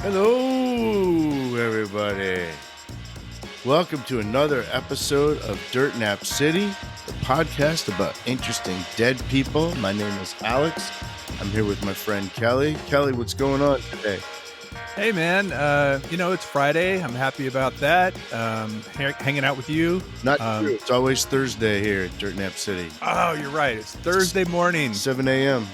Hello, everybody. Welcome to another episode of Dirt Nap City, the podcast about interesting dead people. My name is Alex. I'm here with my friend Kelly. Kelly, what's going on today? Hey, man. It's Friday. I'm happy about that. Hanging out with you. Not true. It's always Thursday here at Dirt Nap City. Oh, you're right. It's Thursday morning. 7 a.m.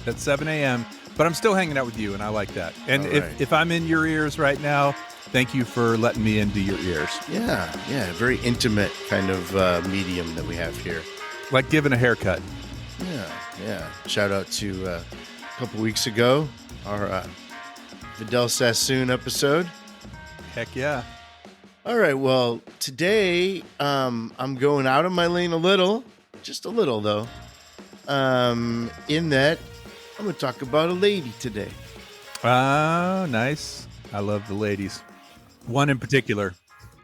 At 7 a.m. But I'm still hanging out with you, and I like that. And All right. if I'm in your ears right now, thank you for letting me into your ears. Yeah. Very intimate kind of medium that we have here. Like giving a haircut. Yeah. Shout out to a couple weeks ago, our Vidal Sassoon episode. Heck yeah. All right, well, today I'm going out of my lane a little, just a little though, in that I'm going to talk about a lady today. Oh, nice. I love the ladies. One in particular.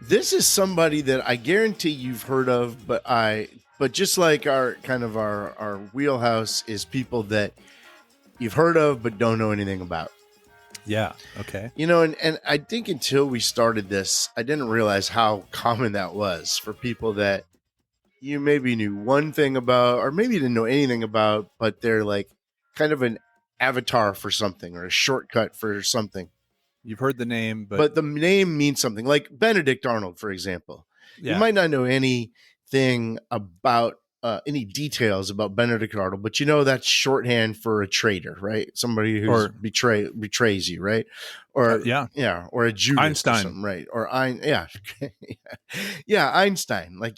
This is somebody that I guarantee you've heard of, but just like our wheelhouse is people that you've heard of but don't know anything about. Yeah. Okay. You know, and I think until we started this, I didn't realize how common that was for people that you maybe knew one thing about, or maybe didn't know anything about, but they're like kind of an avatar for something or a shortcut for something. You've heard the name, but the name means something. Like Benedict Arnold, for example. Yeah. You might not know anything about any details about Benedict Arnold, but you know that's shorthand for a traitor, right? Somebody who betrays you, right? Or or a Judas, Einstein, right? Or Einstein. Like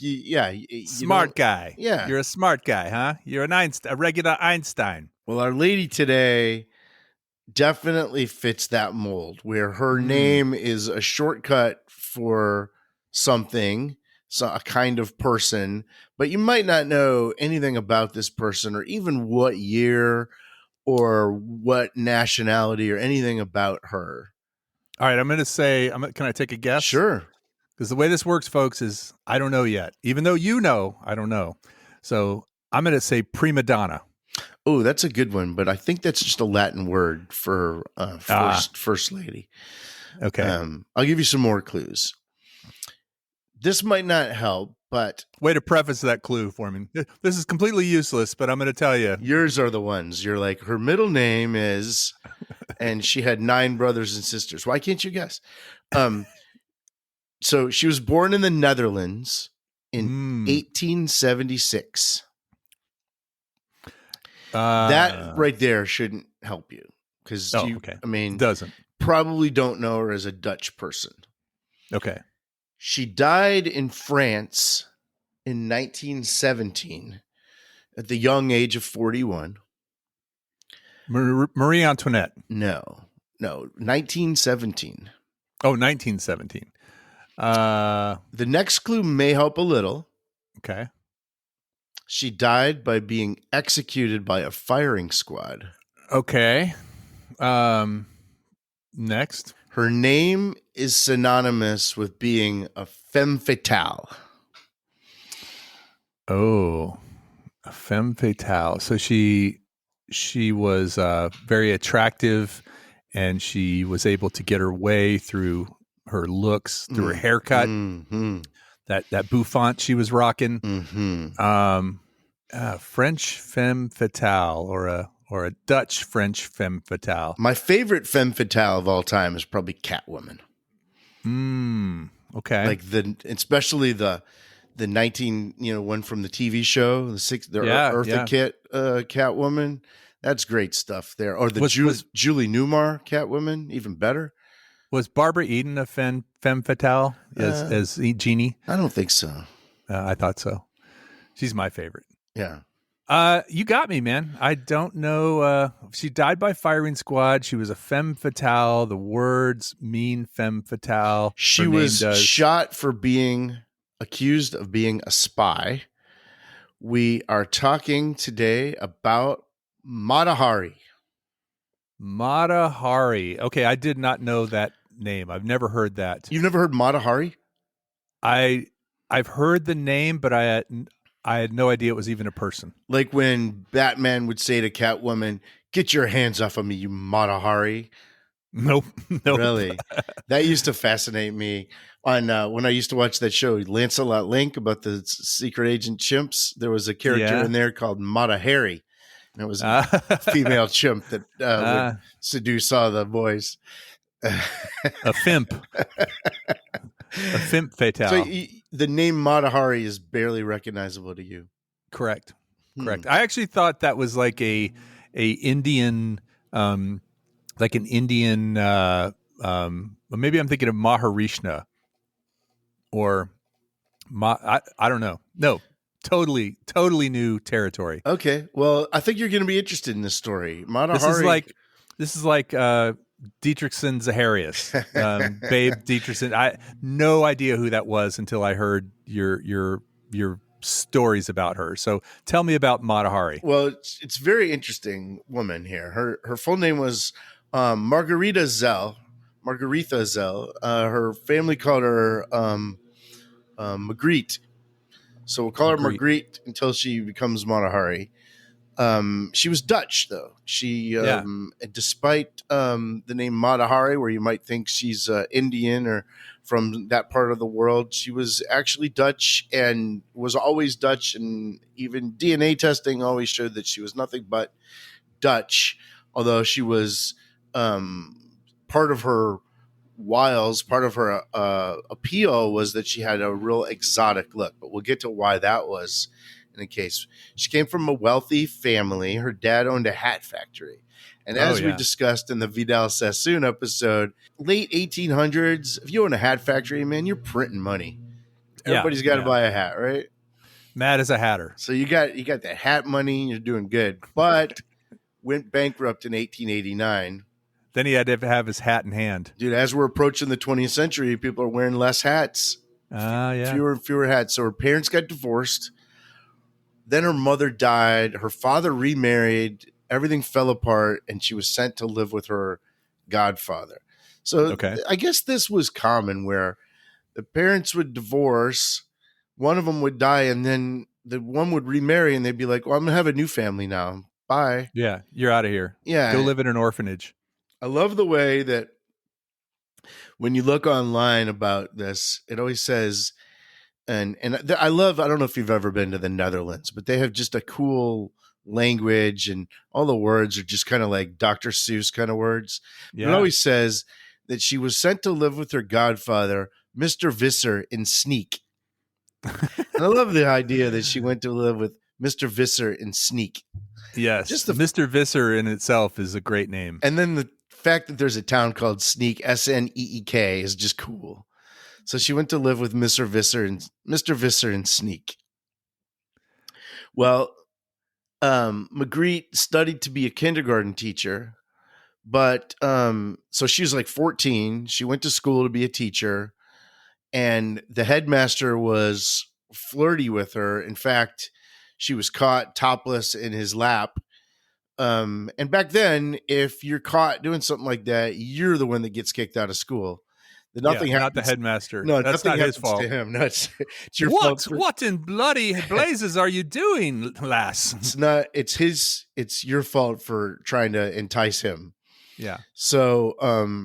smart guy. Yeah, you're a smart guy, huh? You're a regular Einstein. Well, our lady today definitely fits that mold, where her name is a shortcut for something. So a kind of person, but you might not know anything about this person or even what year or what nationality or anything about her. All right, I'm going to say, can I take a guess? Sure. Because the way this works, folks, is I don't know yet. Even though you know, I don't know. So I'm going to say prima donna. Oh, that's a good one, but I think that's just a Latin word for first lady. Okay. I'll give you some more clues. This might not help, but... Way to preface that clue for me. This is completely useless, but I'm going to tell you. Yours are the ones. You're like, her middle name is... and she had 9 brothers and sisters. Why can't you guess? So she was born in the Netherlands in 1876. That right there shouldn't help you. Because, doesn't. Probably don't know her as a Dutch person. Okay. She died in France in 1917 at the young age of 41. Marie Antoinette. No, 1917. Oh, 1917. The next clue may help a little. Okay. She died by being executed by a firing squad. Okay. Next. Her name is synonymous with being a femme fatale. Oh, a femme fatale. So she was very attractive, and she was able to get her way through her looks, through her haircut, that bouffant she was rocking. French femme fatale, or a Dutch French femme fatale. My favorite femme fatale of all time is probably Catwoman. Okay. Like especially the 19 one from the TV show, Eartha Kitt Catwoman. That's great stuff there. Or the Julie Newmar Catwoman, even better. Was Barbara Eden a femme fatale as Jeannie? I don't think so. I thought so. She's my favorite. Yeah. You got me, man. I don't know. She died by firing squad. She was a femme fatale. The words mean femme fatale. She was shot for being accused of being a spy. We are talking today about Mata Hari. Mata Hari. Okay, I did not know that name. I've never heard that. You've never heard Mata Hari? I've heard the name, but I had no idea it was even a person. Like when Batman would say to Catwoman, "Get your hands off of me, you Mata Hari." Nope. Nope. Really? That used to fascinate me on when I used to watch that show, Lancelot Link, about the secret agent chimps. There was a character Yeah. in there called Mata Hari, and it was a Uh, female chimp that would uh, seduce all the boys. a fimp. A fimp So fatale. the name Mata Hari is barely recognizable to you. Correct. Hmm. Correct. I actually thought that was like a Indian, like an Indian. Maybe I'm thinking of Maharishna or I don't know. No, totally new territory. Okay. Well, I think you're going to be interested in this story. Mata This Hari. is like Dietrichson Zaharias, Babe Dietrichson. I no idea who that was until I heard your stories about her. So tell me about Mata Hari. Well, it's very interesting woman here. Her full name was Margaretha Zelle. Margaretha Zelle. Her family called her Magritte. So we'll call her Magritte. Margritte until she becomes Mata Hari. She was Dutch, though. She, despite the name Mata Hari, where you might think she's Indian or from that part of the world, she was actually Dutch and was always Dutch. And even DNA testing always showed that she was nothing but Dutch, although she was part of her wiles, part of her appeal was that she had a real exotic look. But we'll get to why that was in a case. She came from a wealthy family. Her dad owned a hat factory. And as we discussed in the Vidal Sassoon episode, late 1800s, if you own a hat factory, man, you're printing money. Everybody's got to buy a hat, right? Mad as a hatter. So you got that hat money, you're doing good. But went bankrupt in 1889. Then he had to have his hat in hand. Dude, as we're approaching the 20th century, people are wearing less hats. Fewer and fewer hats. So her parents got divorced. Then her mother died. Her father remarried. Everything fell apart, and she was sent to live with her godfather. So I guess this was common where the parents would divorce, one of them would die, and then the one would remarry, and they'd be like, well, I'm going to have a new family now. Bye. Yeah, you're out of here. Yeah. Go live in an orphanage. I love the way that when you look online about this, it always says, and I don't know if you've ever been to the Netherlands, but they have just a cool language and all the words are just kind of like Dr. Seuss kind of words. Yeah. It always says that she was sent to live with her godfather, Mr. Visser, in Sneek. And I love the idea that she went to live with Mr. Visser in Sneek. Yes. Just Mr. Visser in itself is a great name. And then the fact that there's a town called Sneek, Sneek, is just cool. So she went to live with Mr. Visser in Sneek. Well, Magritte studied to be a kindergarten teacher, but so she was like 14. She went to school to be a teacher, and the headmaster was flirty with her. In fact, she was caught topless in his lap. And back then, if you're caught doing something like that, you're the one that gets kicked out of school. Nothing happens. Not the headmaster. No, that's not his fault. To him. No, it's your fault. For, what in bloody blazes are you doing, lass? It's not. It's your fault for trying to entice him. Yeah. So,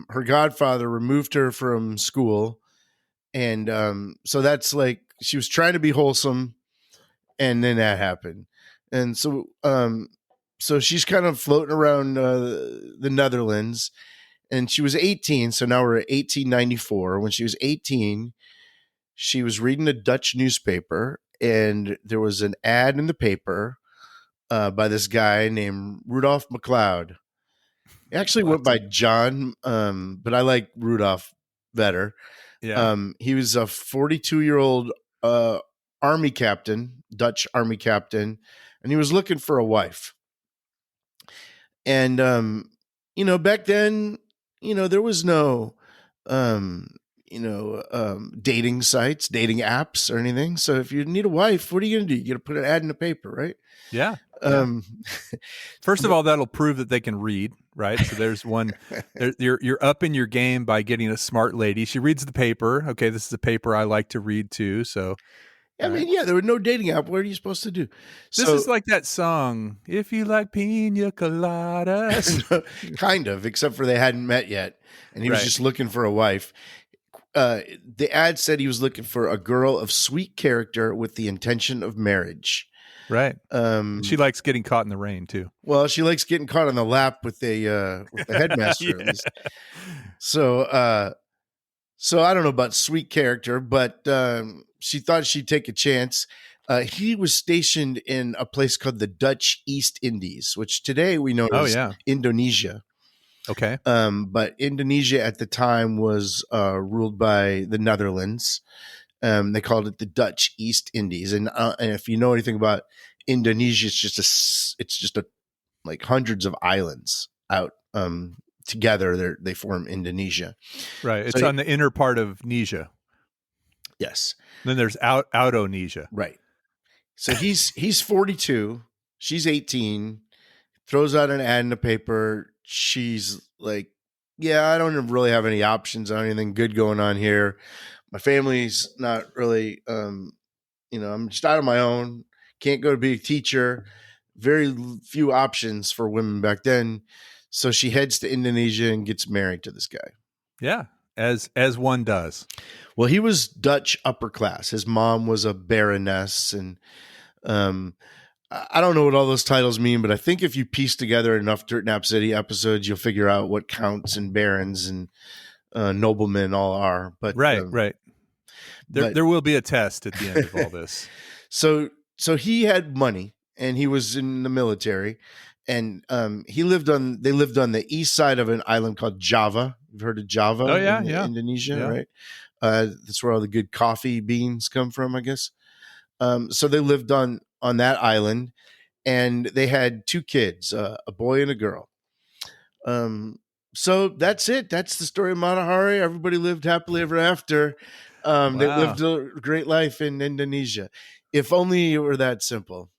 her godfather removed her from school, and so that's like she was trying to be wholesome, and then that happened, and so so she's kind of floating around the Netherlands. And she was 18, so now we're at 1894. When she was 18, she was reading a Dutch newspaper, and there was an ad in the paper by this guy named Rudolph McLeod. He actually went by John, but I like Rudolph better. Yeah. He was a 42-year-old army captain, Dutch army captain, and he was looking for a wife. And, back then, there was no, dating sites, dating apps or anything. So if you need a wife, what are you going to do? You got to put an ad in the paper, right? Yeah. First of all, that'll prove that they can read, right? So there's one, you're up in your game by getting a smart lady. She reads the paper. Okay. This is a paper I like to read too. So I mean, yeah, there was no dating app. What are you supposed to do? This is So, like that song, "If You Like Pina Coladas." kind of, except for they hadn't met yet, and he was Right. just looking for a wife. The ad said he was looking for a girl of sweet character with the intention of marriage. Right. She likes getting caught in the rain too. Well, she likes getting caught on the lap with the headmaster at least. So, so I don't know about sweet character, but she thought she'd take a chance. He was stationed in a place called the Dutch East Indies, which today we know as Indonesia. Okay. But Indonesia at the time was ruled by the Netherlands. They called it the Dutch East Indies, and if you know anything about Indonesia, it's just a like hundreds of islands out together. They form Indonesia. Right. It's on the inner part of Nesia. Yes. Then there's Outonesia. Right. So he's 42. She's 18. Throws out an ad in the paper. She's like, yeah, I don't really have any options on anything good going on here. My family's not really, I'm just out on my own. Can't go to be a teacher. Very few options for women back then. So she heads to Indonesia and gets married to this guy. Yeah, as one does. Well, he was Dutch upper class. His mom was a baroness, and I don't know what all those titles mean, but I think if you piece together enough Dirt Nap City episodes, you'll figure out what counts and barons and noblemen all are. But right. There will be a test at the end of all this. So he had money, and he was in the military, and they lived on the east side of an island called Java. You've heard of Java? Oh yeah, Indonesia, right? That's where all the good coffee beans come from, I guess. So they lived on that island, and they had 2 kids, a boy and a girl. So that's it. That's the story of Matahari. Everybody lived happily ever after. Wow. They lived a great life in Indonesia. If only it were that simple.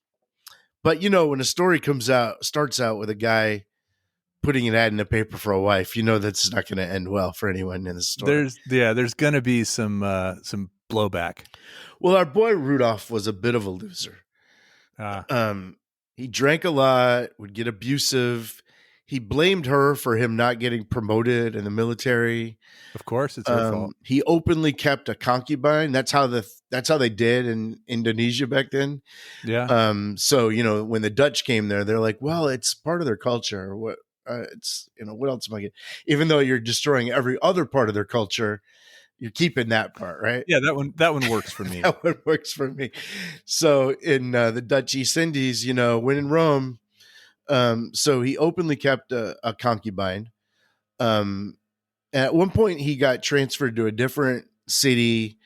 But when a story starts out with a guy putting an ad in the paper for a wife, that's not going to end well for anyone in the story. There's going to be some blowback. Well, our boy Rudolph was a bit of a loser. He drank a lot, would get abusive. He blamed her for him not getting promoted in the military. Of course, it's her fault. He openly kept a concubine. That's how they did in Indonesia back then. Yeah. So when the Dutch came there, they're like, well, it's part of their culture. What what else am I getting? Even though you're destroying every other part of their culture, you're keeping that part, right? Yeah, that one works for me. That one works for me. So in the Dutch East Indies, when in Rome, so he openly kept a concubine. At one point, he got transferred to a different city,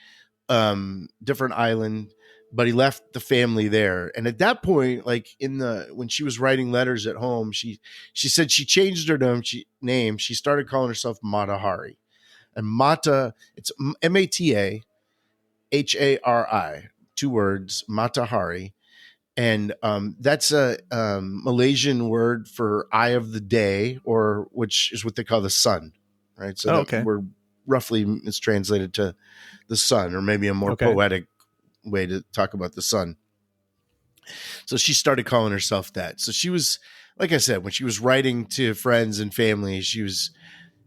different island, but he left the family there. And at that point, like when she was writing letters at home, she said she changed her name. She started calling herself Matahari. And Mata, it's Matahari, 2 words, Matahari. And that's a Malaysian word for eye of the day, or which is what they call the sun, right? So we're roughly it's translated to the sun, or maybe a more poetic way to talk about the sun. So she started calling herself that. So she was, like I said, when she was writing to friends and family, she was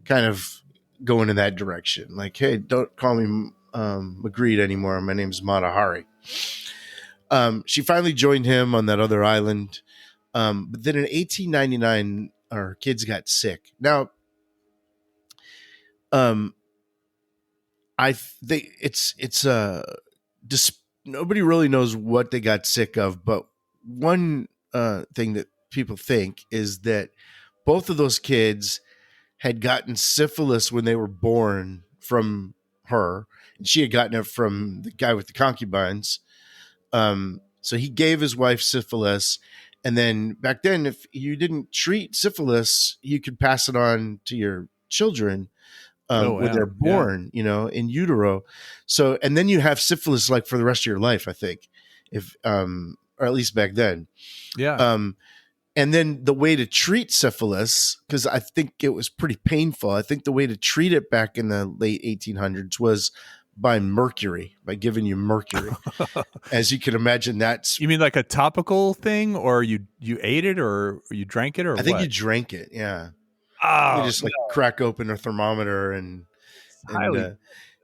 kind of going in that direction. Like, hey, don't call me Magritte anymore. My name's Matahari. She finally joined him on that other island. But then in 1899, our kids got sick. Now, nobody really knows what they got sick of, but one thing that people think is that both of those kids had gotten syphilis when they were born from her, and she had gotten it from the guy with the concubines. So he gave his wife syphilis, and then back then, if you didn't treat syphilis, you could pass it on to your children when they're born, in utero. So, and then you have syphilis like for the rest of your life, I think, or at least back then. Yeah. And then the way to treat syphilis, because I think it was pretty painful. I think the way to treat it back in the late 1800s was by mercury, by giving you mercury. As you can imagine, that's, You mean like a topical thing, or you ate it, or you drank it, or I think you what? drank it. Yeah. You Oh just like no, crack open a thermometer it's and highly.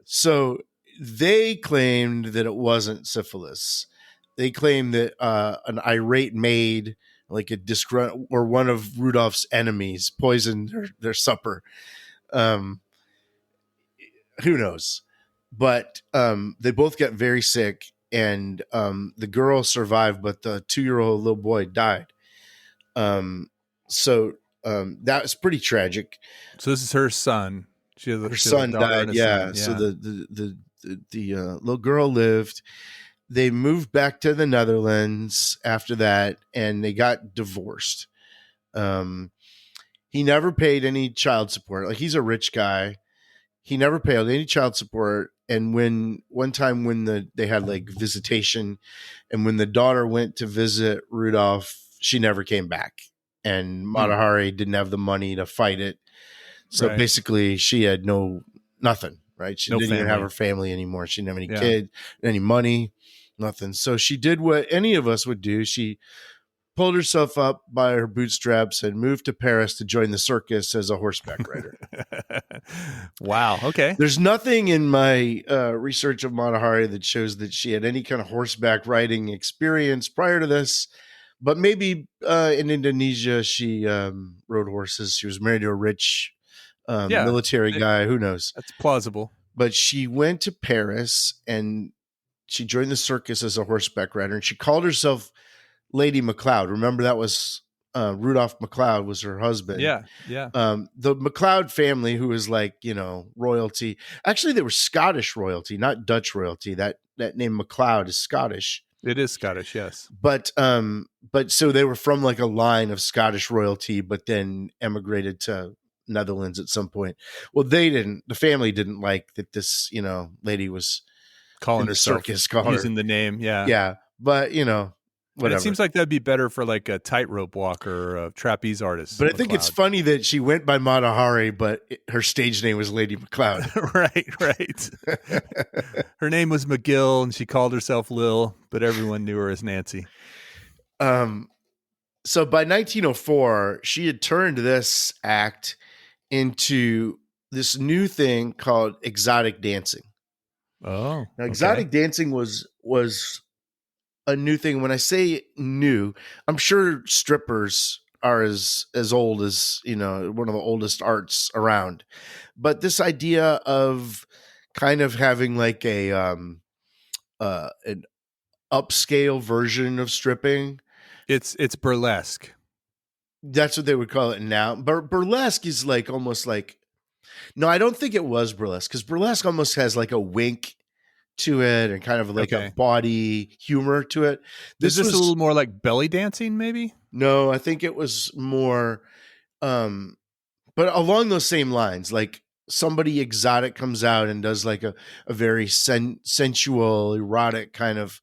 so they claimed that it wasn't syphilis. They claimed that an irate maid, like a disgrunt or one of Rudolph's enemies, poisoned their supper. Um, who knows? But they both got very sick, and the girl survived, but the 2-year-old little boy died. Um, so that was pretty tragic. So this is her son. Her She has a son daughter died. and a son. Yeah. So Yeah. the little girl lived. They moved back to the Netherlands after that, and they got divorced. Um, he never paid any child support. Like, he's a rich guy. He never paid any child support. And when one time when they had like visitation, and when the daughter went to visit Rudolph, she never came back. And Matahari didn't have the money to fight it. So Right. basically, she had nothing, right? She No didn't even have family. her family anymore. She didn't have any Yeah. kids, any money, nothing. So she did what any of us would do. She pulled herself up by her bootstraps and moved to Paris to join the circus as a horseback rider. Wow. Okay. There's nothing in my research of Matahari that shows that she had any kind of horseback riding experience prior to this. But maybe in Indonesia, she rode horses. She was married to a rich Yeah. military guy. Who knows? That's plausible. But she went to Paris and she joined the circus as a horseback rider. And she called herself Lady MacLeod. Remember, that was Rudolph MacLeod was her husband. Yeah. Yeah. The MacLeod family, who is like, royalty. Actually, they were Scottish royalty, not Dutch royalty. That name MacLeod is Scottish. It is Scottish. Yes. But so they were from like a line of Scottish royalty, but then emigrated to Netherlands at some point. Well, the family didn't like that this, lady was Calling in the herself, circus, using the name. Yeah. yeah. But And whatever. it seems like that'd be better for like a tightrope walker or a trapeze artist. But I think it's funny that she went by Matahari, but her stage name was Lady MacLeod. Right. Her name was McGill, and she called herself Lil, but everyone knew her as Nancy. So by 1904, she had turned this act into this new thing called exotic dancing. Oh, Now, exotic dancing was a new thing. When I say new, I'm sure strippers are as old as, one of the oldest arts around. But this idea of kind of having like an upscale version of stripping. It's burlesque. That's what they would call it now. Burlesque is like almost like, no, I don't think it was burlesque, because burlesque almost has like a wink to it and kind of like a body humor to it. This was a little more like belly dancing, maybe? No, I think it was more, but along those same lines, like somebody exotic comes out and does like a very sensual, erotic kind of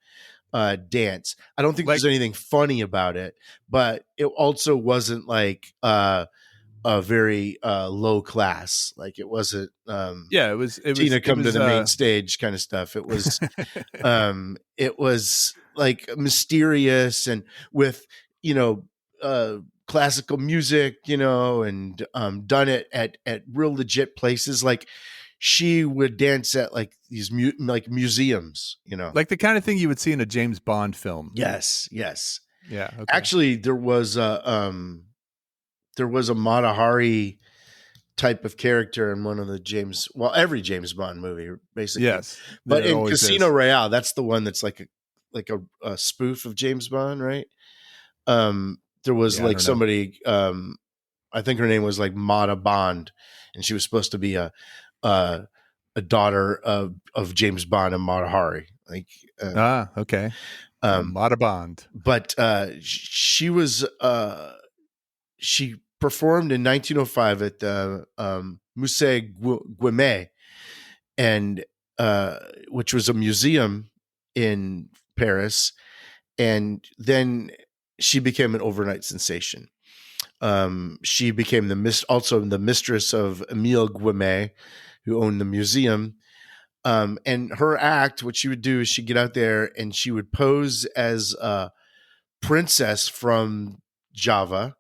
dance. I don't think there's anything funny about it, but it also wasn't like a very low class. Like, it wasn't it was Tina come to the main stage kind of stuff. It was it was like mysterious and with classical music, and done it at real legit places. Like, she would dance at like these museums, like the kind of thing you would see in a James Bond film. Yes. Yeah. Okay. Actually, there was a Matahari type of character in one of the every James Bond movie, basically. Yes. But in Casino Royale, that's the one that's like a spoof of James Bond, right? There was like somebody, I think her name was like Mata Bond, and she was supposed to be a daughter of James Bond and Matahari. Like, okay. Mata Bond. But she was she performed in 1905 at the Musée Guimet, and which was a museum in Paris, and then she became an overnight sensation. She became also the mistress of Emile Guimet, who owned the museum. And her act, what she would do is she'd get out there and she would pose as a princess from Java.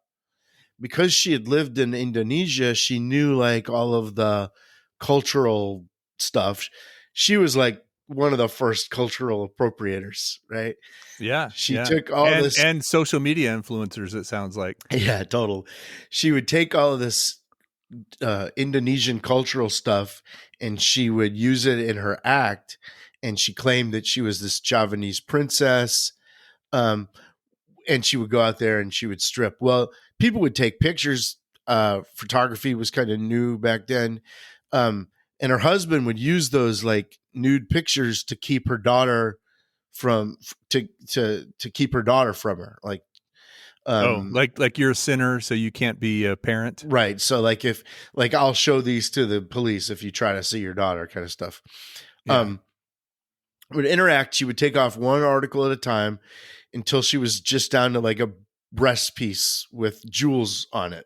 Because she had lived in Indonesia, she knew like all of the cultural stuff. She was like one of the first cultural appropriators, right? Yeah, She yeah. took all this. And social media influencers, it sounds like. Yeah, total. She would take all of this Indonesian cultural stuff and she would use it in her act. And she claimed that she was this Javanese princess. Um, and she would go out there and she would strip. Well, people would take pictures. Photography was kind of new back then. And her husband would use those like nude pictures to keep her daughter from to keep her daughter from her. Like, like you're a sinner, so you can't be a parent. right. So like if like I'll show these to the police if you try to see your daughter, kind of stuff. Yeah. Would interact. She would take off one article at a time until she was just down to like a breast piece with jewels on it.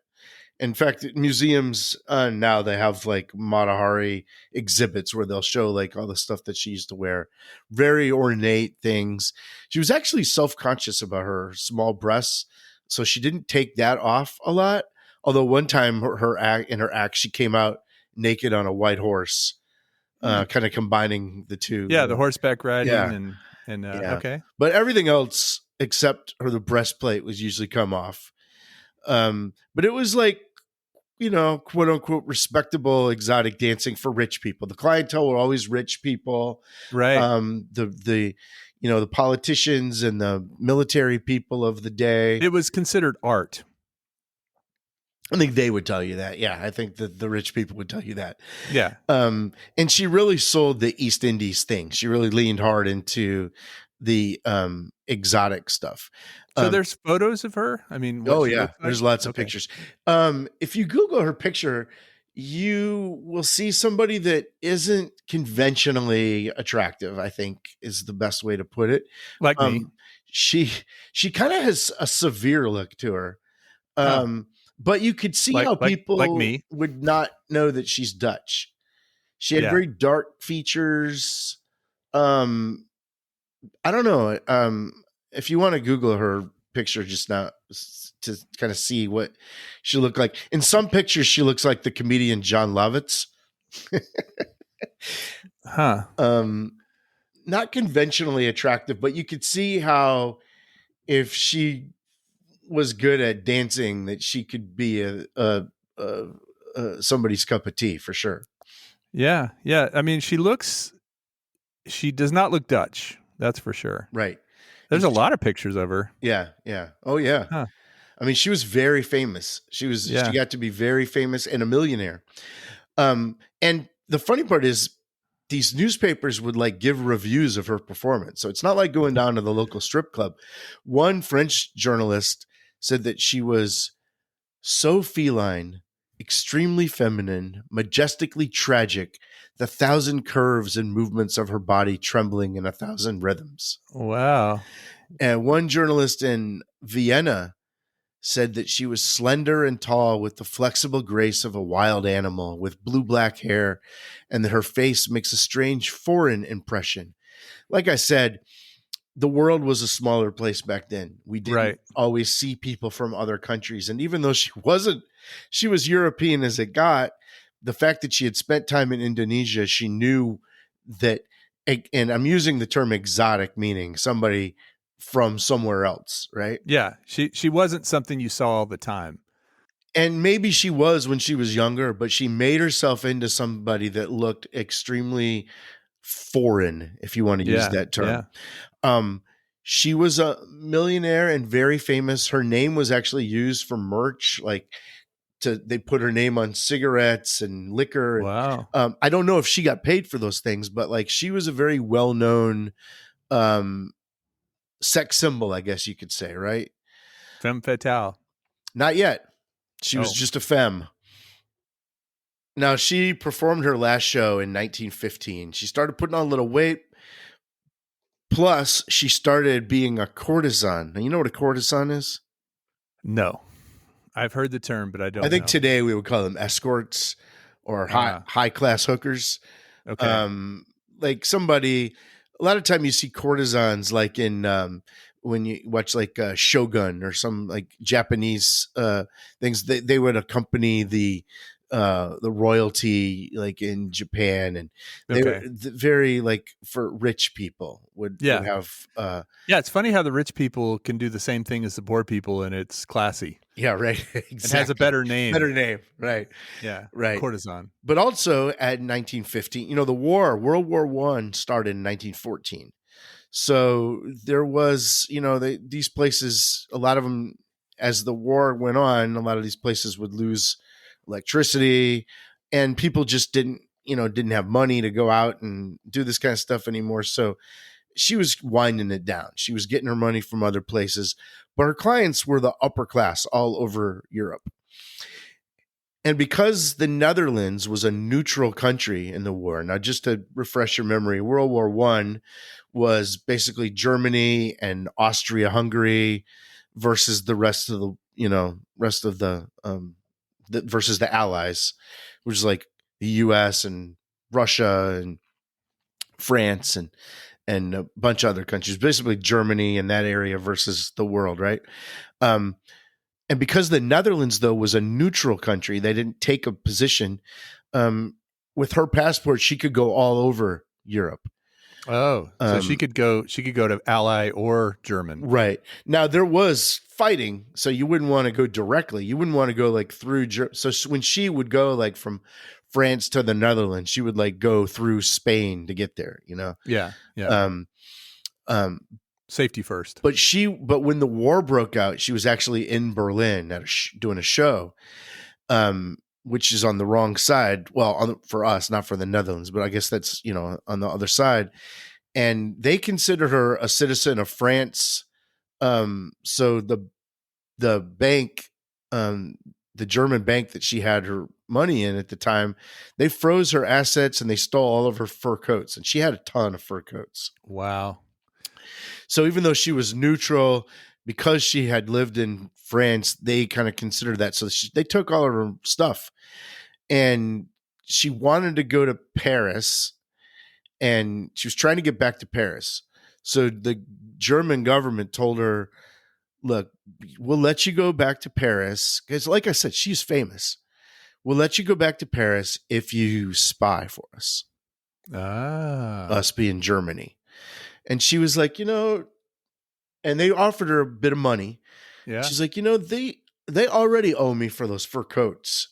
In fact, museums now they have like Matahari exhibits where they'll show like all the stuff that she used to wear, very ornate things. She was actually self-conscious about her small breasts, so she didn't take that off a lot. Although one time her act, she came out naked on a white horse, kind of combining the two. Yeah, the horseback riding Yeah. and Yeah. okay. But everything else except the breastplate was usually come off. But it was like, you know, quote unquote respectable exotic dancing for rich people. The clientele were always rich people. Right. The you know, the politicians and the military people of the day. It was considered art. I think they would tell you that. Yeah, I think that the rich people would tell you that. Yeah. And she really sold the East Indies thing. She really leaned hard into the exotic stuff. So there's photos of her? I mean, oh she yeah, looks like? there's lots of pictures. If you Google her picture, you will see somebody that isn't conventionally attractive, I think is the best way to put it. Like me. She kind of has a severe look to her. But you could see how people like me would not know that she's Dutch. She had very dark features. I don't know. If you want to Google her picture just now to kind of see what she looked like. In some pictures, she looks like the comedian John Lovitz. Not conventionally attractive, but you could see how if she was good at dancing, that she could be a somebody's cup of tea for sure. Yeah, yeah. I mean, she does not look Dutch. That's for sure. Right. There's a lot of pictures of her. Yeah, yeah. Oh yeah. Huh. I mean, she was very famous. She got to be very famous and a millionaire. And the funny part is these newspapers would like give reviews of her performance. So it's not like going down to the local strip club. One French journalist said that she was so feline, extremely feminine, majestically tragic, the 1,000 curves and movements of her body trembling in 1,000 rhythms. Wow. And one journalist in Vienna said that she was slender and tall with the flexible grace of a wild animal with blue-black hair, and that her face makes a strange foreign impression. Like I said, the world was a smaller place back then. We didn't always see people from other countries. And even though she was European as it got, the fact that she had spent time in Indonesia, she knew that, and I'm using the term exotic, meaning somebody from somewhere else, right? Yeah. She wasn't something you saw all the time. And maybe she was when she was younger, but she made herself into somebody that looked extremely foreign, if you want to use that term. Yeah. She was a millionaire and very famous. Her name was actually used for merch, like they put her name on cigarettes and liquor. Wow. I don't know if she got paid for those things, but like she was a very well-known sex symbol, I guess you could say, right? Femme fatale. Not yet. She was just a femme. Now, she performed her last show in 1915. She started putting on a little weight. Plus, she started being a courtesan. Now, you know what a courtesan is? No. I've heard the term, but I don't know. I think today we would call them escorts or high-class hookers. Okay. like somebody. A lot of time you see courtesans like in when you watch like Shogun or some like Japanese things. They would accompany the royalty like in Japan, and they were Okay. very like for rich people would Yeah. have Yeah, it's funny how the rich people can do the same thing as the poor people, and it's classy yeah, right. and has a Exactly. better name. Better name. Right. Yeah, Right. courtesan. But also at 1915, the World War One started in 1914. So there was, these places, a lot of them, as the war went on, a lot of these places would lose electricity, and people just didn't have money to go out and do this kind of stuff anymore. So she was winding it down. She was getting her money from other places, but her clients were the upper class all over Europe. And because the Netherlands was a neutral country in the war, now just to refresh your memory, World War One was basically Germany and Austria-Hungary versus the rest of versus the Allies, which is like the U.S. and Russia and France and a bunch of other countries, basically Germany and that area versus the world, right? And because the Netherlands, though, was a neutral country, they didn't take a position. With her passport, she could go all over Europe. Oh, so she could go to Ally or German. Right. Now, there was fighting, so you wouldn't want to go directly. You wouldn't want to go like through. So when she would go like from France to the Netherlands, she would like go through Spain to get there, Yeah. Yeah. Um, Safety first. But when the war broke out, she was actually in Berlin at doing a show, which is on the wrong side. Well, for us, not for the Netherlands, but I guess that's, on the other side. And they considered her a citizen of France. So the bank, the German bank that she had her money in at the time, they froze her assets and they stole all of her fur coats. And she had a ton of fur coats. Wow. So even though she was neutral, because she had lived in France, they kind of considered that. So they took all of her stuff, and she wanted to go to Paris, and she was trying to get back to Paris. So the German government told her, look, we'll let you go back to Paris. Because like I said, she's famous. We'll let you go back to Paris if you spy for us. Us being Germany. And she was like, and they offered her a bit of money. Yeah. She's like, they already owe me for those fur coats.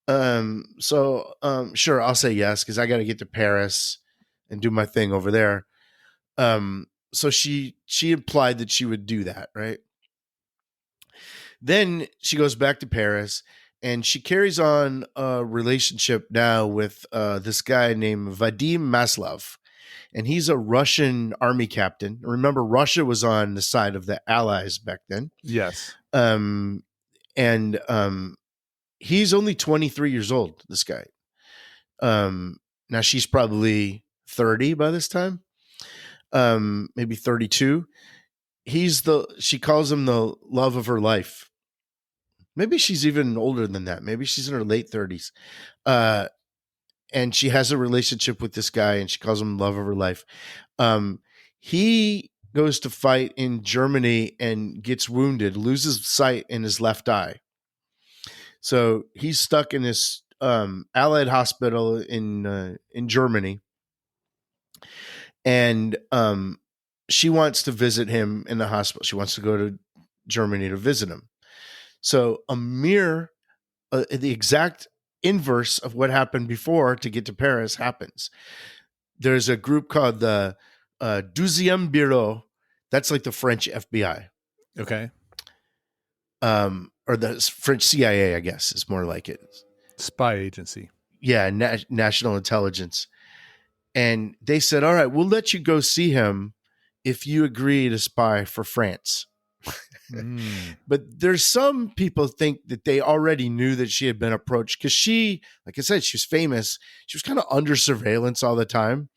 So sure, I'll say yes, because I got to get to Paris and do my thing over there. So she implied that she would do that, right? Then she goes back to Paris, and she carries on a relationship now with this guy named Vadim Maslov. And he's a Russian army captain. Remember, Russia was on the side of the Allies back then. Yes. He's only 23 years old, this guy. Now she's probably 30 by this time. Maybe 32. She calls him the love of her life. Maybe she's even older than that. Maybe she's in her late 30s. And she has a relationship with this guy, and she calls him love of her life. He goes to fight in Germany and gets wounded, loses sight in his left eye. So he's stuck in this Allied hospital in Germany, and she wants to visit him in the hospital. She wants to go to Germany to visit him. So the exact inverse of what happened before to get to Paris happens. There's a group called the Deuxième Bureau. That's like the French FBI. Okay. Or the French CIA, I guess, is more like it. Spy agency. Yeah, national intelligence. And they said, all right, we'll let you go see him if you agree to spy for France. But there's some people think that they already knew that she had been approached because she, like I said, she was famous. She was kind of under surveillance all the time.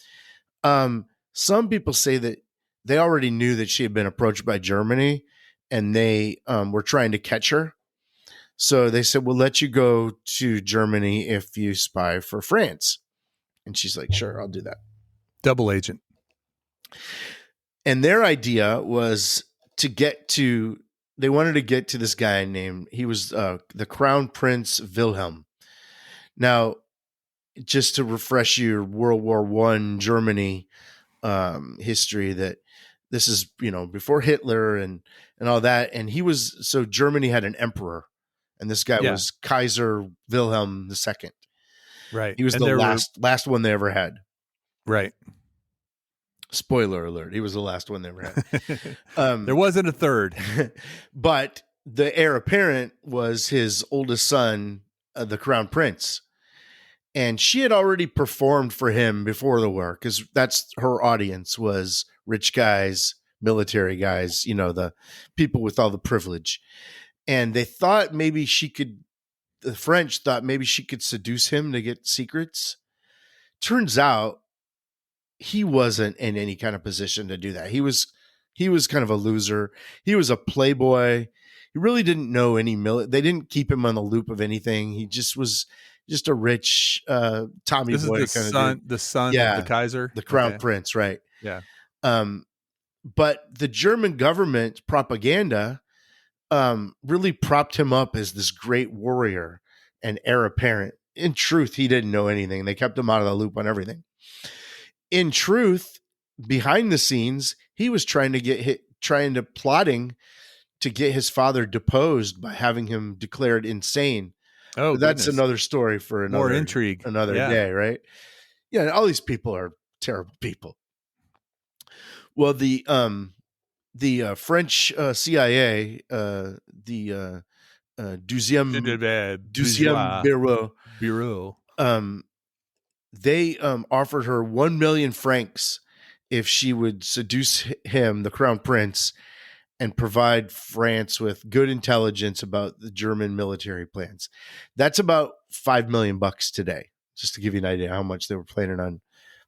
Some people say that they already knew that she had been approached by Germany, and they were trying to catch her. So they said, we'll let you go to Germany if you spy for France. And she's like, sure, I'll do that. Double agent. And their idea was they wanted to get to this guy he was the Crown Prince Wilhelm. Now, just to refresh your World War I Germany history, that this is, before Hitler and all that. And Germany had an emperor, and this guy was Kaiser Wilhelm II. Right. He was the last one they ever had. Right. Spoiler alert. He was the last one they ever had. There wasn't a third. But the heir apparent was his oldest son, the Crown Prince. And she had already performed for him before the war, because that's her audience, was rich guys, military guys, the people with all the privilege. And they thought the French thought maybe she could seduce him to get secrets. Turns out he wasn't in any kind of position to do that. He was kind of a loser. He was a playboy. He really didn't know any they didn't keep him on the loop of anything. He just was a rich Tommy boy kind of dude. The son of the Kaiser, the Crown Prince, right? Yeah. But the German government propaganda really propped him up as this great warrior and heir apparent. In truth, he didn't know anything. They kept him out of the loop on everything. In truth, behind the scenes, he was plotting to get his father deposed by having him declared insane. Oh, but that's another story for another more intrigue, another day, right? Yeah, all these people are terrible people. Well, the French CIA, the Deuxième Bureau, they offered her 1 million francs if she would seduce him, the Crown Prince, and provide France with good intelligence about the German military plans. That's about $5 million today, just to give you an idea how much they were planning on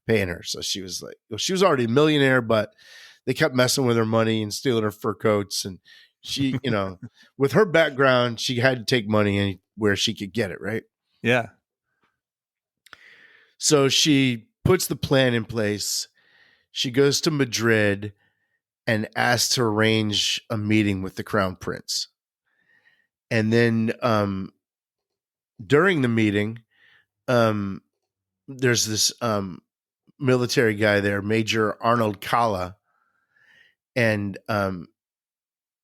paying her. So she was she was already a millionaire, but they kept messing with her money and stealing her fur coats. And she, with her background, she had to take money anywhere she could get it, right? Yeah. So she puts the plan in place. She goes to Madrid and asks to arrange a meeting with the Crown Prince. And then during the meeting, there's this military guy there, Major Arnold Kalla. And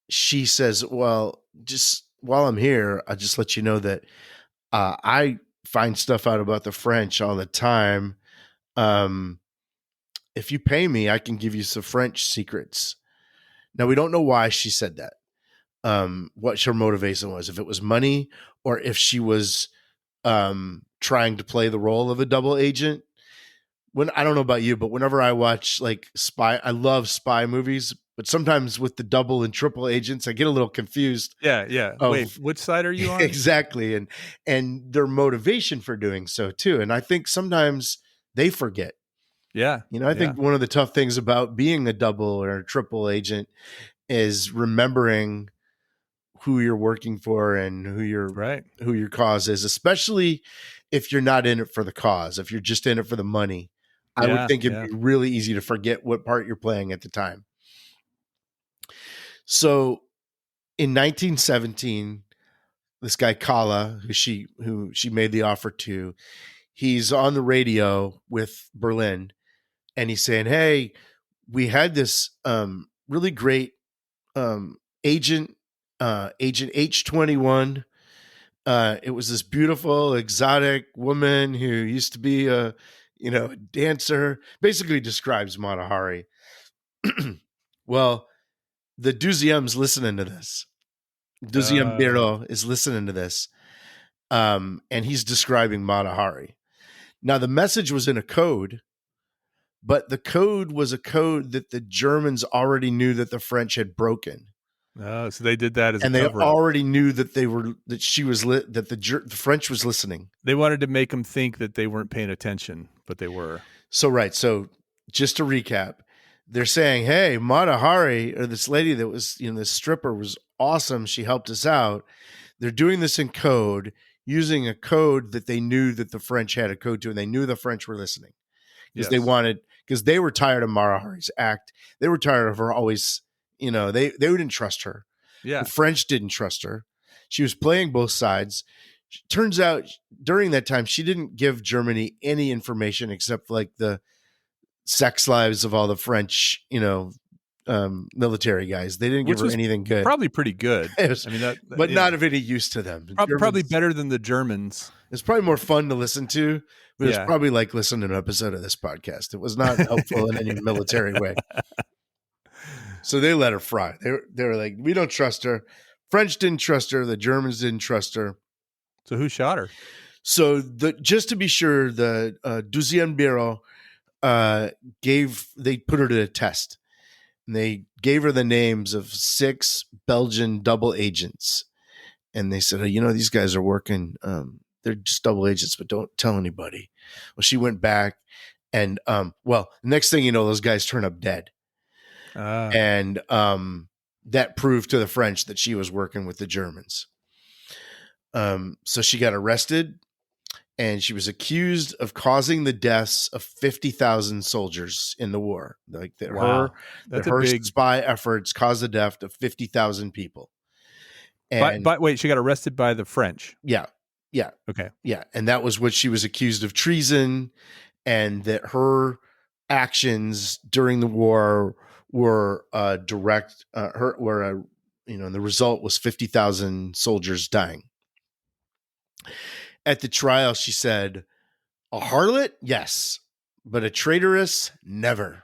she says, well, just while I'm here, I'll just let you know that I find stuff out about the French all the time. If you pay me, I can give you some French secrets. Now, we don't know why she said that, what her motivation was, if it was money or if she was trying to play the role of a double agent. I don't know about you, but whenever I watch I love spy movies, but sometimes with the double and triple agents, I get a little confused. Yeah. Wait, which side are you on? Exactly. And their motivation for doing so too. And I think sometimes they forget. Yeah. I think one of the tough things about being a double or a triple agent is remembering who you're working for and who your cause is, especially if you're not in it for the cause. If you're just in it for the money, I would think it'd be really easy to forget what part you're playing at the time. So in 1917, this guy Kalla, who she made the offer to, he's on the radio with Berlin, and he's saying, hey, we had this really great agent H21. It was this beautiful, exotic woman who used to be a dancer. Basically describes Mata Hari. Well, the Deuxième's listening to this. Deuxième Bureau is listening to this. And he's describing Mata Hari. Now, the message was in a code, but the code was a code that the Germans already knew that the French had broken. Oh, so they did that as a cover-up. And they already knew that the French was listening. They wanted to make them think that they weren't paying attention, but they were. So, right. So just to recap, they're saying, hey, Mata Hari, or this lady that was, this stripper, was awesome. She helped us out. They're doing this in code, using a code that they knew that the French had a code to, and they knew the French were listening because they wanted because they were tired of Mara Hari's act. They were tired of her always, they didn't trust her. Yeah. The French didn't trust her. She was playing both sides. Turns out during that time, she didn't give Germany any information except like the sex lives of all the French, military guys. They didn't give her anything good. Probably pretty good. But not of any use to them. Probably better than the Germans. It's probably more fun to listen to, but it's probably like listening to an episode of this podcast. It was not helpful in any military way. So they let her fry. They were like, we don't trust her. French didn't trust her. The Germans didn't trust her. So who shot her? So just to be sure, the Deuxième Bureau they put her to a test. And they gave her the names of 6 Belgian double agents. And they said, these guys are working. They're just double agents, but don't tell anybody. Well, she went back and, the next thing you know, those guys turn up dead. And that proved to the French that she was working with the Germans. So she got arrested and she was accused of causing the deaths of 50,000 soldiers in the war. Like her spy efforts caused the death of 50,000 people. And but wait, she got arrested by the French. Yeah. Yeah. Okay. Yeah. And that was what she was accused of treason, and that her actions during the war were direct, and the result was 50,000 soldiers dying. At the trial, she said, a harlot? Yes. But a traitoress? Never.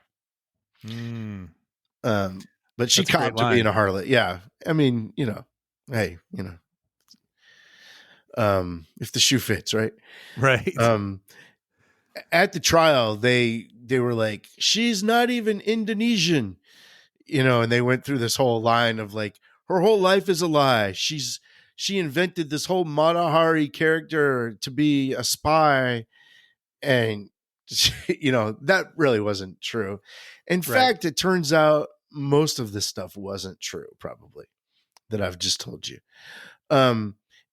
But she copped to being a harlot. Yeah. I mean, hey, if the shoe fits, right? Right. At the trial, they were like, she's not even Indonesian, and they went through this whole line of like, her whole life is a lie. She invented this whole Mata Hari character to be a spy. And, that really wasn't true. In fact, it turns out most of this stuff wasn't true, probably, that I've just told you.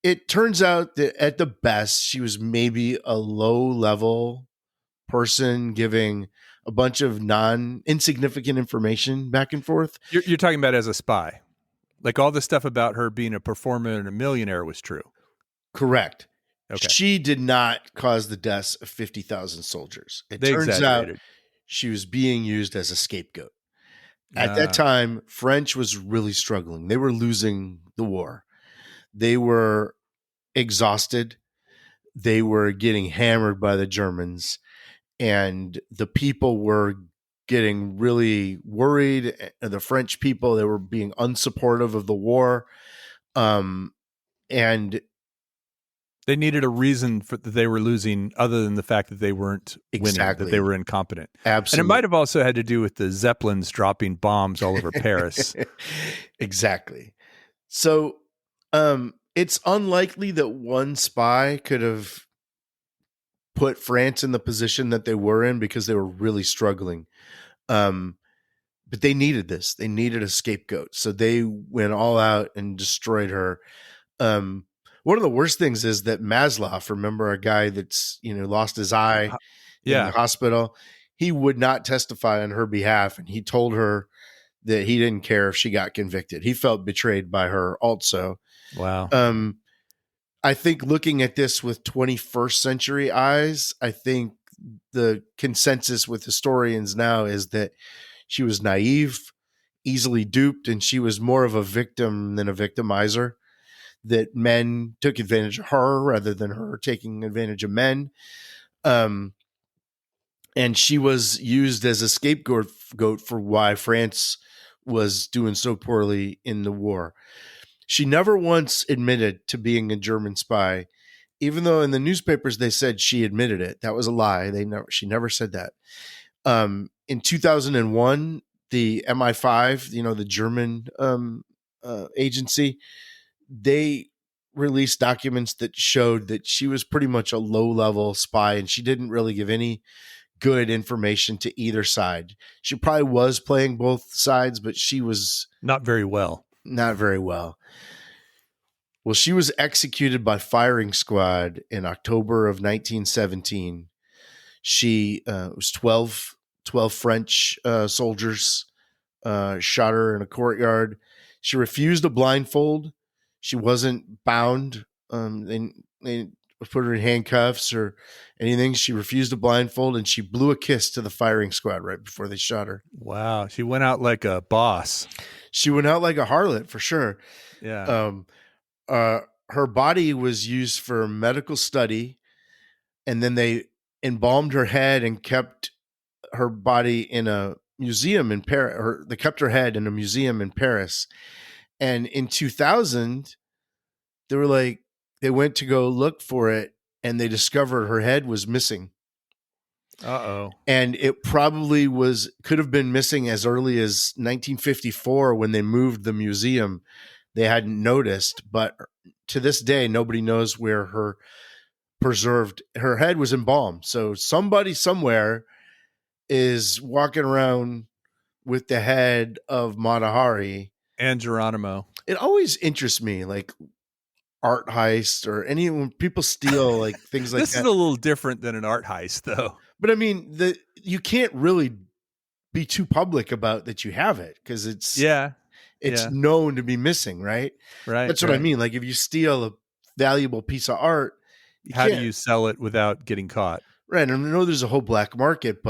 It turns out that at the best, she was maybe a low-level person giving a bunch of insignificant information back and forth. You're talking about as a spy. Like all the stuff about her being a performer and a millionaire was true. Correct. Okay. She did not cause the deaths of 50,000 soldiers. It turns out she was being used as a scapegoat. At that time, French was really struggling. They were losing the war. They were exhausted. They were getting hammered by the Germans. And the people were getting really worried. The French people, they were being unsupportive of the war. And they needed a reason that they were losing other than the fact that they weren't winning, that they were incompetent. Absolutely. And it might have also had to do with the Zeppelins dropping bombs all over Paris. Exactly. So it's unlikely that one spy could have put France in the position that they were in because they were really struggling. But they needed this. They needed a scapegoat. So they went all out and destroyed her. One of the worst things is that Maslow, remember a guy that's, lost his eye in the hospital, he would not testify on her behalf. And he told her that he didn't care if she got convicted. He felt betrayed by her also. Wow. I think looking at this with 21st century eyes, I think the consensus with historians now is that she was naive, easily duped, and she was more of a victim than a victimizer. That men took advantage of her rather than her taking advantage of men. And she was used as a scapegoat for why France was doing so poorly in the war. She never once admitted to being a German spy, even though in the newspapers they said she admitted it. That was a lie. She never said that. In 2001, the MI5, the German agency, they released documents that showed that she was pretty much a low-level spy, and she didn't really give any good information to either side. She probably was playing both sides, but she was not very well. Not very well. Well, she was executed by firing squad in October of 1917. She was 12 12 French soldiers shot her in a courtyard. She refused a blindfold. She wasn't bound. They put her in handcuffs or anything. She refused a blindfold, and she blew a kiss to the firing squad right before they shot her. Wow. She went out like a boss. She went out like a harlot for sure. Yeah. Her body was used for medical study, and then they embalmed her head and kept her body in a museum in Paris. Or they kept her head in a museum in Paris. And in 2000, they went to go look for it, and they discovered her head was missing. Uh-oh. And it probably could have been missing as early as 1954 when they moved the museum. They hadn't noticed, but to this day, nobody knows where her head was embalmed. So somebody somewhere is walking around with the head of Mata Hari. And Geronimo. It always interests me, like art heist or when people steal like things like this that. This is a little different than an art heist, though. But I mean, you can't really be too public about that you have it because it's known to be missing, right? Right. That's what I mean. Like if you steal a valuable piece of art, how do you sell it without getting caught? Right. And I know there's a whole black market,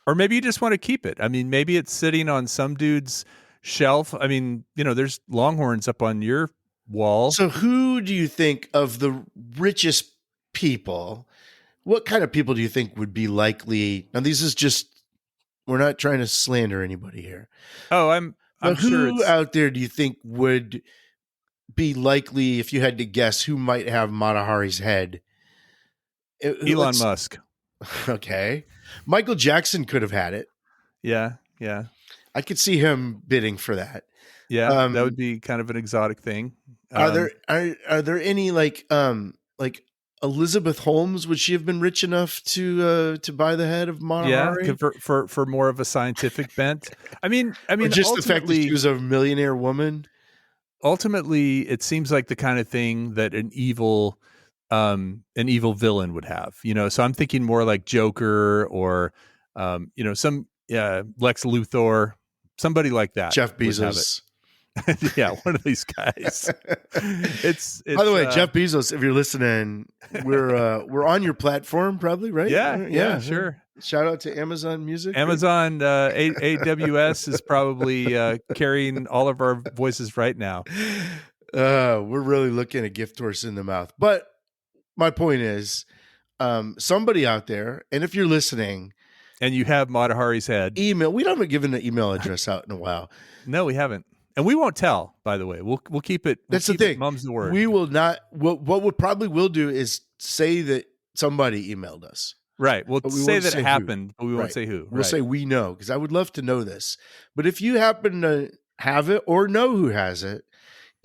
or maybe you just want to keep it. I mean, maybe it's sitting on some dude's shelf. I mean, there's Longhorns up on your wall. So who do you think of the richest people? What kind of people do you think would be likely? Now, we're not trying to slander anybody here. Oh, I'm sure. Who out there do you think would be likely, if you had to guess, who might have Mata Hari's head? Elon Musk. Okay. Michael Jackson could have had it. Yeah. I could see him bidding for that. Yeah, that would be kind of an exotic thing. Are there any like Elizabeth Holmes? Would she have been rich enough to buy the head of Mata Hari? Yeah, for more of a scientific bent. I mean, or just the fact that she was a millionaire woman. Ultimately, it seems like the kind of thing that an evil villain would have. So I'm thinking more like Joker or some Lex Luthor, somebody like that. Jeff Bezos. Yeah, one of these guys. It's by the way, Jeff Bezos, if you're listening, we're on your platform probably, right? Yeah, sure. Shout out to Amazon Music. Amazon AWS is probably carrying all of our voices right now. We're really looking a gift horse in the mouth. But my point is, somebody out there, and if you're listening, and you have Mata Hari's head, email. We haven't given an email address out in a while. No, we haven't. And we won't tell, by the way. We'll keep it. That's the thing. Mum's the word. We will not. What we probably will do is say that somebody emailed us. Right. We'll say that it happened, but we won't say who. We'll say we know, because I would love to know this. But if you happen to have it or know who has it,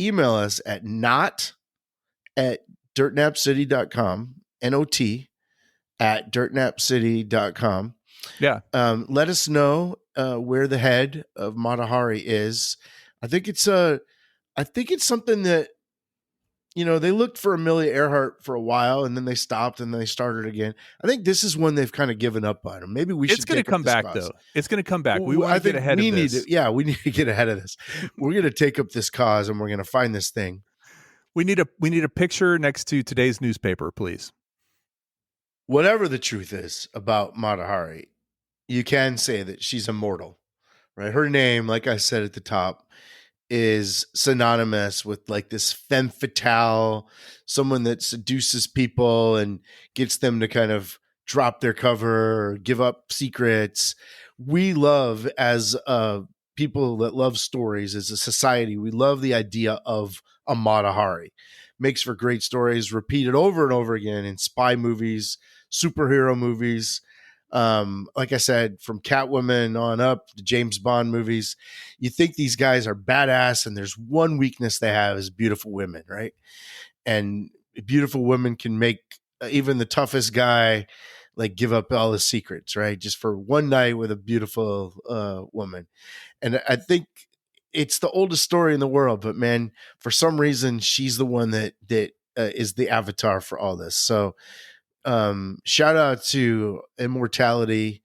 email us at not@dirtnapcity.com, not@dirtnapcity.com. Yeah. Let us know where the head of Mata Hari is. I think it's something that, they looked for Amelia Earhart for a while, and then they stopped, and then they started again. I think this is one they've kind of given up on. And maybe it's going to come back, though. It's going to come back. We want to get ahead of this. We need to get ahead of this. We're going to take up this cause, and we're going to find this thing. We need a picture next to today's newspaper, please. Whatever the truth is about Mata Hari, you can say that she's immortal, right? Her name, like I said at the top, is synonymous with like this femme fatale, someone that seduces people and gets them to kind of drop their cover or give up secrets. We love, as people that love stories, as a society, we love the idea of a Mata Hari. Makes for great stories, repeated over and over again in spy movies, superhero movies. Like I said, from Catwoman on up to James Bond movies, you think these guys are badass, and there's one weakness they have is beautiful women, right? And beautiful women can make even the toughest guy like give up all his secrets, right? Just for one night with a beautiful woman. And I think it's the oldest story in the world, but man, for some reason, she's the one that is the avatar for all this. So shout out to immortality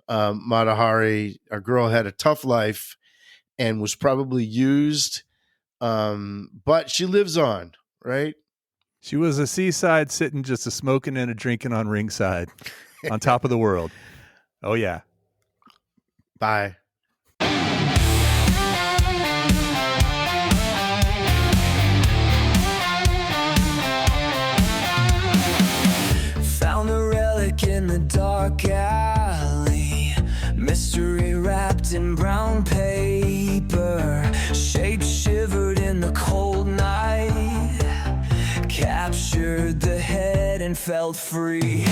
Mata Hari, our girl, had a tough life and was probably used, but she lives on, right? She was a seaside sitting just a smoking and a drinking on ringside on top of the world. Oh, yeah. Bye. Found a relic in the dark alley, mystery wrapped in brown paper, shape shivered in the cold night, captured the head and felt free.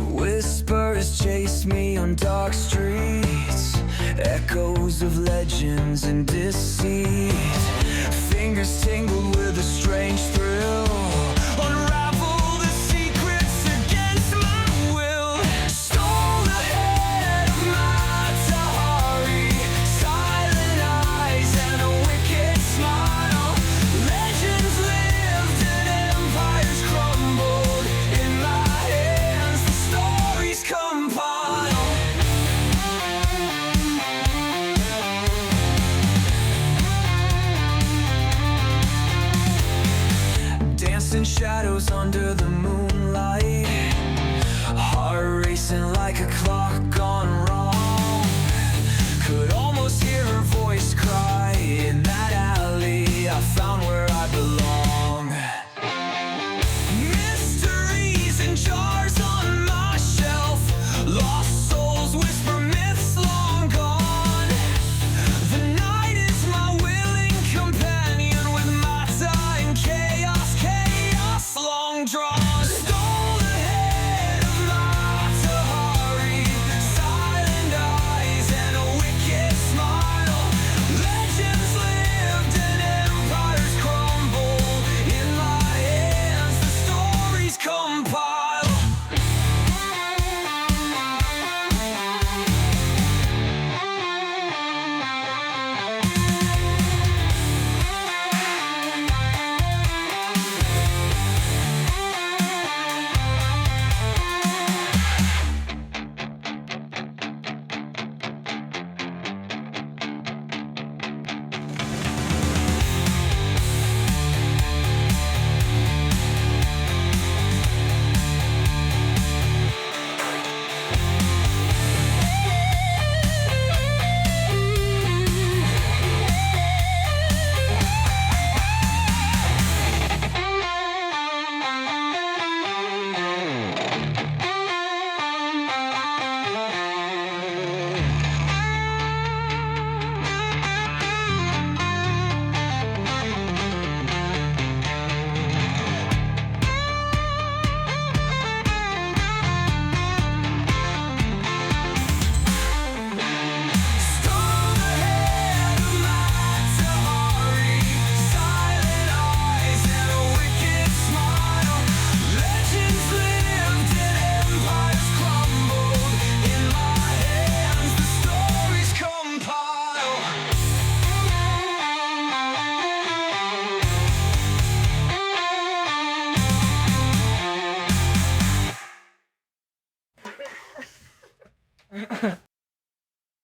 Whispers chase me on dark streets, echoes of legends and deceit. Fingers tingled with a strange thrill, unravel the secrets against my will. Stole the head of Mata Hari, silent eyes and a wicked smile. Legends lived and empires crumbled. In my hands the stories compile. Dancing shadows under the moonlight, heart racing like a clock gone wrong. Could almost hear her voice cry in